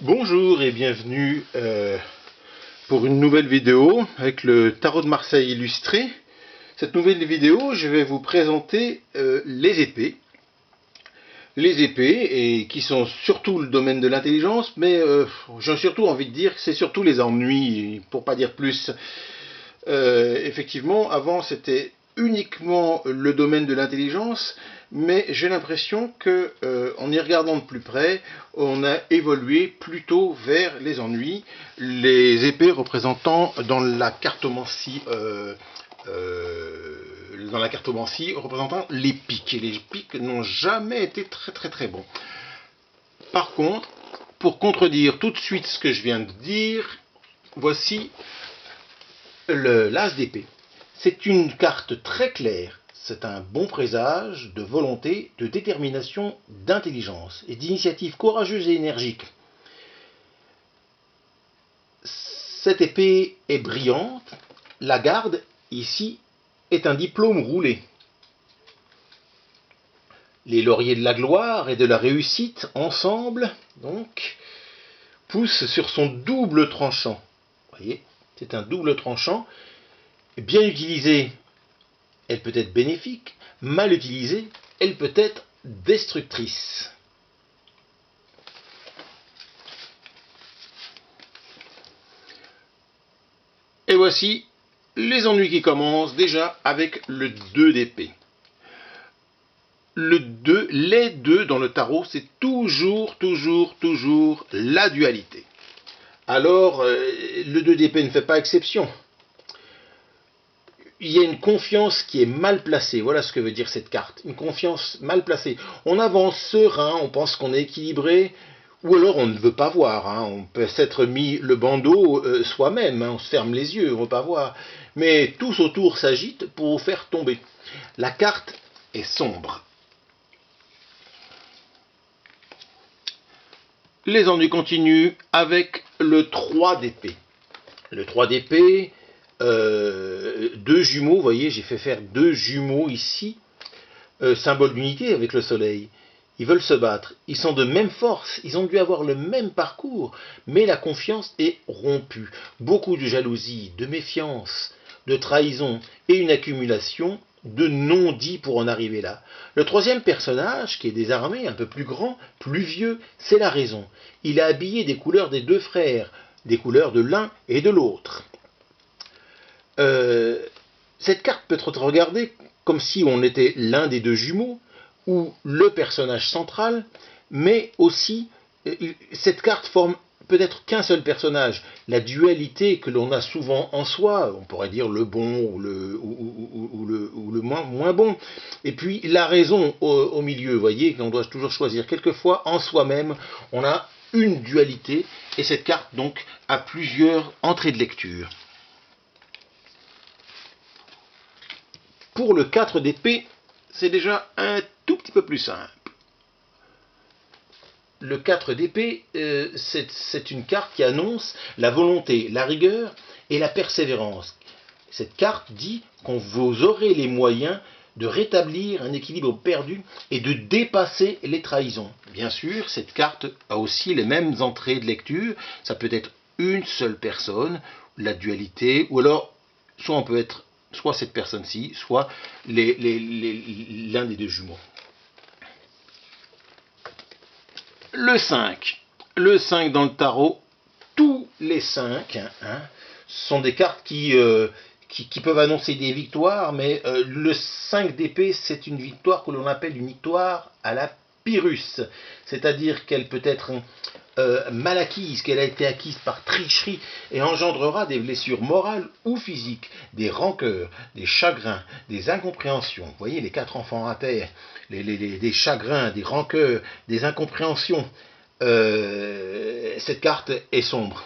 Bonjour et bienvenue pour une nouvelle vidéo avec le tarot de Marseille illustré. Cette nouvelle vidéo, je vais vous présenter les épées. Les épées, et qui sont surtout le domaine de l'intelligence, mais j'ai surtout envie de dire que c'est surtout les ennuis, pour pas dire plus. Effectivement, avant c'était uniquement le domaine de l'intelligence, mais j'ai l'impression que, en y regardant de plus près, on a évolué plutôt vers les ennuis, les épées représentant dans la cartomancie représentant les pics, et les pics n'ont jamais été très bons. Par contre, pour contredire tout de suite ce que je viens de dire, voici l'as d'épée. C'est une carte très claire, c'est un bon présage de volonté, de détermination, d'intelligence et d'initiative courageuse et énergique. Cette épée est brillante, la garde, ici, est un diplôme roulé. Les lauriers de la gloire et de la réussite, ensemble, donc, poussent sur son double tranchant. Vous voyez, c'est un double tranchant. Bien utilisée, elle peut être bénéfique. Mal utilisée, elle peut être destructrice. Et voici les ennuis qui commencent déjà avec le 2 d'épée. Les 2 dans le tarot, c'est toujours la dualité. Alors, le 2 d'épée ne fait pas exception. Il y a une confiance qui est mal placée. Voilà ce que veut dire cette carte. Une confiance mal placée. On avance serein, on pense qu'on est équilibré, ou alors on ne veut pas voir. On peut s'être mis le bandeau soi-même, on se ferme les yeux, on ne veut pas voir. Mais tous autour s'agitent pour vous faire tomber. La carte est sombre. Les ennuis continuent avec le 3 d'épée. Le 3 d'épée, 2 jumeaux, vous voyez, j'ai fait faire 2 jumeaux ici, symbole d'unité avec le soleil. Ils veulent se battre, ils sont de même force, ils ont dû avoir le même parcours, mais la confiance est rompue. Beaucoup de jalousie, de méfiance, de trahison et une accumulation de non-dits pour en arriver là. Le troisième personnage, qui est désarmé, un peu plus grand, plus vieux, c'est la raison. Il a habillé des couleurs des 2 frères, des couleurs de l'un et de l'autre. Cette carte peut être regardée comme si on était l'un des 2 jumeaux, ou le personnage central, mais aussi, cette carte forme peut-être qu'un seul personnage. La dualité que l'on a souvent en soi, on pourrait dire le bon ou le moins bon, et puis la raison au milieu, vous voyez, qu'on doit toujours choisir. Quelquefois, en soi-même, on a une dualité, et cette carte, donc, a plusieurs entrées de lecture. Pour le 4 d'épée, c'est déjà un tout petit peu plus simple. Le 4 d'épée, c'est une carte qui annonce la volonté, la rigueur et la persévérance. Cette carte dit qu'on vous aurez les moyens de rétablir un équilibre perdu et de dépasser les trahisons. Bien sûr, cette carte a aussi les mêmes entrées de lecture. Ça peut être une seule personne, la dualité, ou alors, soit on peut être soit cette personne-ci, soit l'un des 2 jumeaux. Le 5. Le 5 dans le tarot, tous les 5 sont des cartes qui peuvent annoncer des victoires, mais le 5 d'épée, c'est une victoire que l'on appelle une victoire à la Pyrrhus. C'est-à-dire qu'elle peut être mal acquise, qu'elle a été acquise par tricherie et engendrera des blessures morales ou physiques, des rancœurs, des chagrins, des incompréhensions. Vous voyez les 4 enfants à terre, des chagrins, des rancœurs, des incompréhensions. Cette carte est sombre.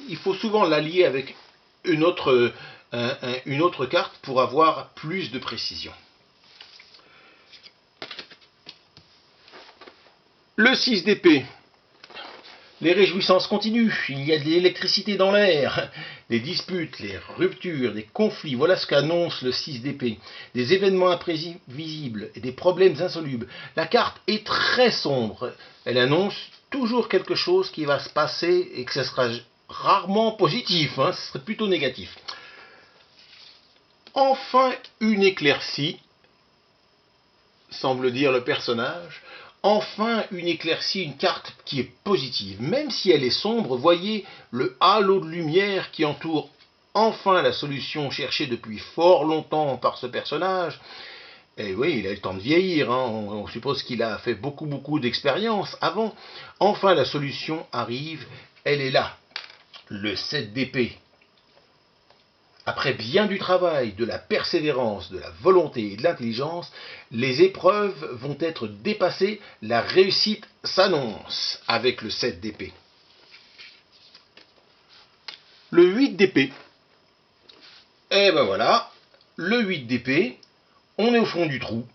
Il faut souvent l'allier avec une autre carte pour avoir plus de précision. Le 6 d'épée. Les réjouissances continuent, il y a de l'électricité dans l'air, des disputes, les ruptures, des conflits, voilà ce qu'annonce le 6 d'épée, des événements imprévisibles et des problèmes insolubles. La carte est très sombre, elle annonce toujours quelque chose qui va se passer et que ce sera rarement positif, hein, ce serait plutôt négatif. Enfin une éclaircie, semble dire le personnage. Enfin une éclaircie, une carte qui est positive. Même si elle est sombre, voyez le halo de lumière qui entoure enfin la solution cherchée depuis fort longtemps par ce personnage. Et oui, il a eu le temps de vieillir, hein. On suppose qu'il a fait beaucoup d'expérience avant. Enfin la solution arrive, elle est là. Le 7 d'épée. Après bien du travail, de la persévérance, de la volonté et de l'intelligence, les épreuves vont être dépassées, la réussite s'annonce avec le 7 d'épée. Le 8 d'épée. Et ben voilà, le 8 d'épée, on est au fond du trou.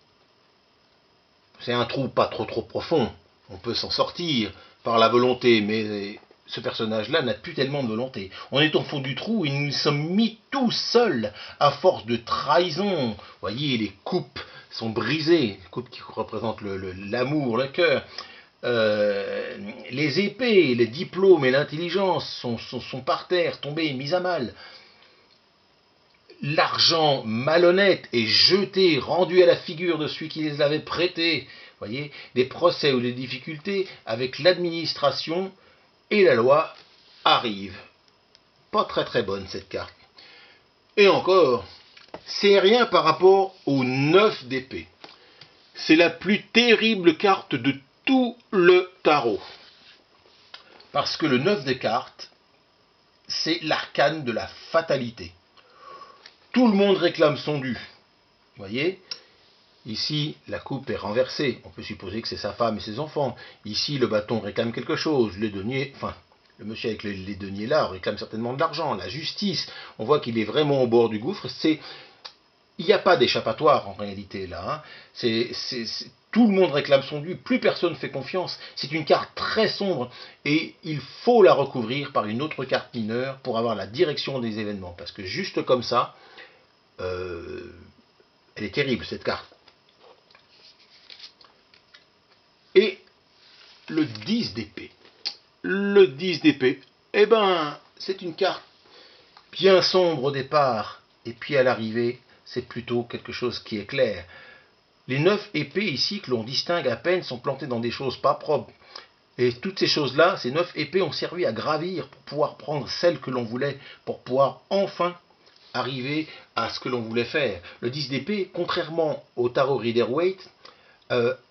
C'est un trou pas trop profond, on peut s'en sortir par la volonté, mais ce personnage-là n'a plus tellement de volonté. On est au fond du trou et nous nous sommes mis tout seuls à force de trahison. Vous voyez, les coupes sont brisées, les coupes qui représentent l'amour, le cœur. Les épées, les diplômes et l'intelligence sont par terre, tombés, mis à mal. L'argent malhonnête est jeté, rendu à la figure de celui qui les avait prêtés. Voyez, des procès ou des difficultés avec l'administration et la loi arrivent. Pas très bonne cette carte. Et encore, c'est rien par rapport au 9 d'épée. C'est la plus terrible carte de tout le tarot. Parce que le 9 de cartes, c'est l'arcane de la fatalité. Tout le monde réclame son dû. Vous voyez ? Ici, la coupe est renversée. On peut supposer que c'est sa femme et ses enfants. Ici, le bâton réclame quelque chose. Les deniers, enfin, le monsieur avec les deniers là réclame certainement de l'argent. La justice, on voit qu'il est vraiment au bord du gouffre. Il n'y a pas d'échappatoire en réalité là. Hein. Tout le monde réclame son dû. Plus personne ne fait confiance. C'est une carte très sombre et il faut la recouvrir par une autre carte mineure pour avoir la direction des événements. Parce que juste comme ça, elle est terrible cette carte. Et le 10 d'épée. Le 10 d'épée, eh ben, c'est une carte bien sombre au départ, et puis à l'arrivée, c'est plutôt quelque chose qui est clair. Les 9 épées ici, que l'on distingue à peine, sont plantées dans des choses pas propres. Et toutes ces choses-là, ces 9 épées ont servi à gravir pour pouvoir prendre celle que l'on voulait, pour pouvoir enfin arriver à ce que l'on voulait faire. Le 10 d'épée, contrairement au tarot Rider-Waite,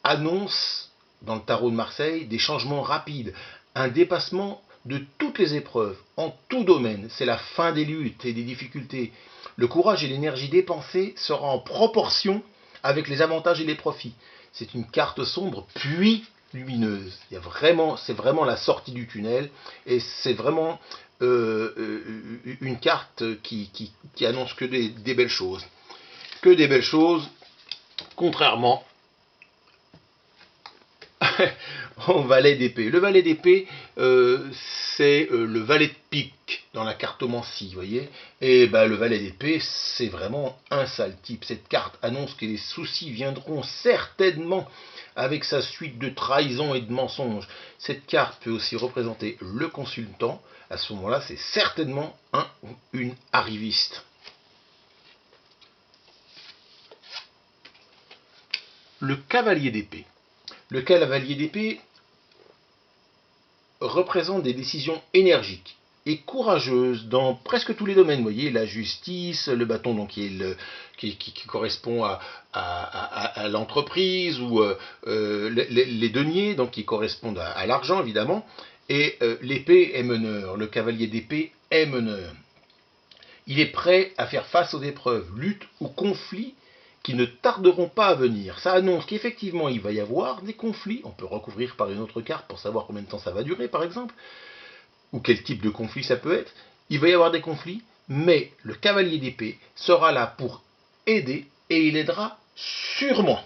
annonce dans le tarot de Marseille des changements rapides, un dépassement de toutes les épreuves, en tout domaine. C'est la fin des luttes et des difficultés. Le courage et l'énergie dépensée sera en proportion avec les avantages et les profits. C'est une carte sombre puis lumineuse. C'est vraiment la sortie du tunnel et c'est vraiment une carte qui annonce que des belles choses. Que des belles choses, contrairement au valet d'épée. Le valet d'épée, c'est le valet de pique dans la cartomancie, vous voyez. Et ben, le valet d'épée, c'est vraiment un sale type. Cette carte annonce que les soucis viendront certainement avec sa suite de trahisons et de mensonges. Cette carte peut aussi représenter le consultant. À ce moment-là, c'est certainement un ou une arriviste. Le cavalier d'épée. Le cavalier d'épée représente des décisions énergiques et courageuses dans presque tous les domaines. Vous voyez, la justice, le bâton donc, qui correspond à l'entreprise, ou les deniers donc, qui correspondent à l'argent évidemment, et l'épée est meneur, le cavalier d'épée est meneur. Il est prêt à faire face aux épreuves, luttes ou conflits qui ne tarderont pas à venir. Ça annonce qu'effectivement il va y avoir des conflits. On peut recouvrir par une autre carte pour savoir combien de temps ça va durer par exemple, ou quel type de conflit ça peut être. Il va y avoir des conflits, mais le cavalier d'épée sera là pour aider et il aidera sûrement.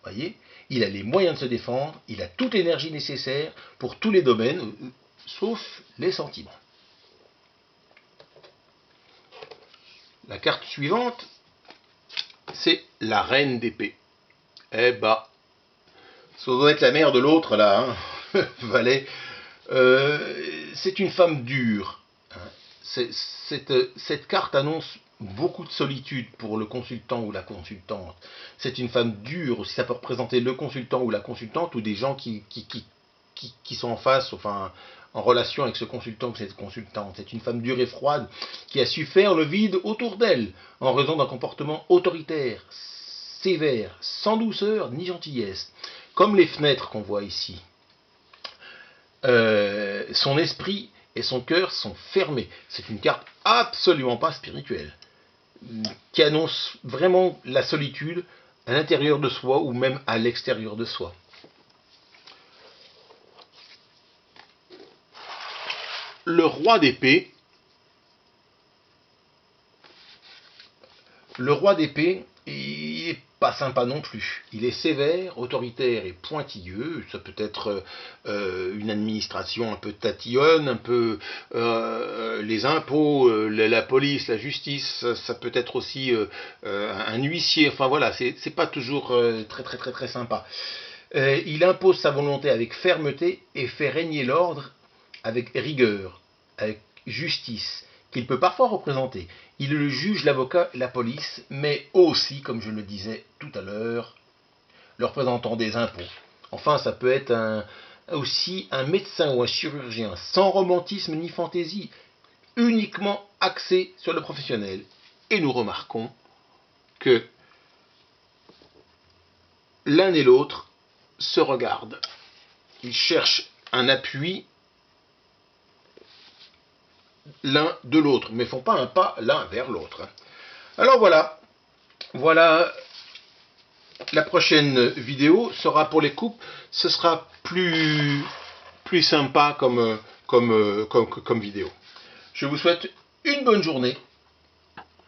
Voyez, il a les moyens de se défendre, il a toute l'énergie nécessaire pour tous les domaines, sauf les sentiments. La carte suivante, c'est la reine d'épée. Eh bah, ça doit être la mère de l'autre là. Hein. Valet, c'est une femme dure. Cette carte annonce beaucoup de solitude pour le consultant ou la consultante. C'est une femme dure aussi, ça peut représenter le consultant ou la consultante ou des gens qui sont en face, enfin en relation avec ce consultant ou cette consultante. C'est une femme dure et froide qui a su faire le vide autour d'elle en raison d'un comportement autoritaire, sévère, sans douceur ni gentillesse. Comme les fenêtres qu'on voit ici. Son esprit et son cœur sont fermés. C'est une carte absolument pas spirituelle, qui annonce vraiment la solitude à l'intérieur de soi ou même à l'extérieur de soi. Le roi d'épée. Le roi d'épée, il n'est pas sympa non plus. Il est sévère, autoritaire et pointilleux. Ça peut être une administration un peu tatillonne, un peu les impôts, la police, la justice. Ça peut être aussi un huissier. Enfin voilà, c'est pas toujours très sympa. Il impose sa volonté avec fermeté et fait régner l'ordre avec rigueur, avec justice, qu'il peut parfois représenter. Il est le juge, l'avocat, la police, mais aussi, comme je le disais tout à l'heure, le représentant des impôts. Enfin, ça peut être aussi un médecin ou un chirurgien, sans romantisme ni fantaisie, uniquement axé sur le professionnel. Et nous remarquons que l'un et l'autre se regardent. Ils cherchent un appui l'un de l'autre, mais font pas un pas l'un vers l'autre. Alors voilà, la prochaine vidéo sera pour les couples, ce sera plus sympa comme vidéo. Je vous souhaite une bonne journée